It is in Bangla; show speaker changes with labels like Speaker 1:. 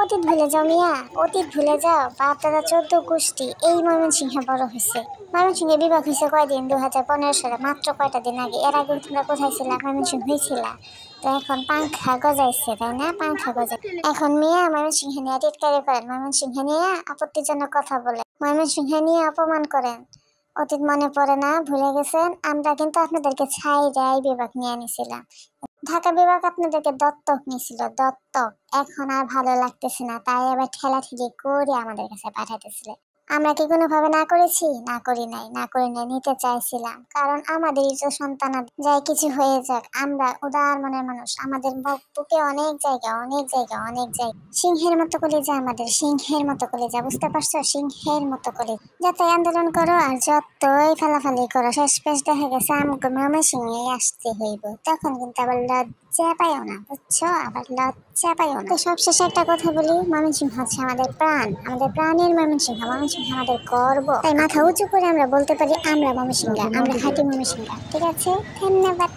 Speaker 1: অতীত ভুলে যাও মিয়া, অতীত ভুলে যাও। বাপ দাদা 14 গোষ্ঠী এই ময়মনসিংহে বড় হয়েছে। ময়মনসিংহে বিভাগ হয়েছে কয়দিন? 2015 সালে, মাত্র কয়টা দিন আগে। এর আগে তোমরা কোথায় ছিলা? ময়মনসিংহ হয়েছিলা? তো এখন পাংখা গজাইছে, তাই না? পাংখা গজাই এখন মিয়া ময়মনসিংহে নিয়ে টিটকারি করেন, ময়মনসিংহে নিয়ে আপত্তিজনক কথা বলে, ময়মনসিংহে নিয়ে অপমান করেন। অতীত মনে পড়ে না? ভুলে গেছেন? আমরা কিন্তু আপনাদেরকে ছাইরাই বিভাগ নিয়ে নিছিলাম। ঢাকা বিভাগ আপনাদেরকে দত্তক নিছিল, দত্তক। এখন আর ভালো লাগতেছে না, তাই আবার ঠেলাঠেলি করে আমাদের কাছে পাঠাইতেছিলে। আমরা কি কোনোভাবে না করেছি? না করি নাই, না করে নাই, নিতে চাইছিলাম। কারণ আমাদেরই তো সন্তান, যাই কিছু হয়ে যাক, আমরা উদার মনের মানুষ। আমাদের বুকে অনেক জায়গা, অনেক জায়গা, অনেক জায়গা। সিংহের মতো কলেজা আমাদের, সিংহের মতো কলেজা, বুঝতে পারছো? সিংহের মতো কলেজা। যতই আন্দোলন করো আর যতই ফালাফালি করো, শেষ পেশ দেখা গেছে আমাকে ময়মনসিংহে আসতে হইব। তখন কিন্তু আবার লজ্জা পাইও না, বুঝছো? আবার লজ্জা পাইও না। তো সবশেষে একটা কথা বলি, ময়মনসিংহ হচ্ছে আমাদের প্রাণ, আমাদের প্রাণের ময়মনসিংহ। ময়মনসিংহ আমাদের গর্ব, তাই মাথা উঁচু করে আমরা বলতে পারি আমরা ময়মনসিংহ, আমরা খাঁটি ময়মনসিংহ। ঠিক আছে, ধন্যবাদ।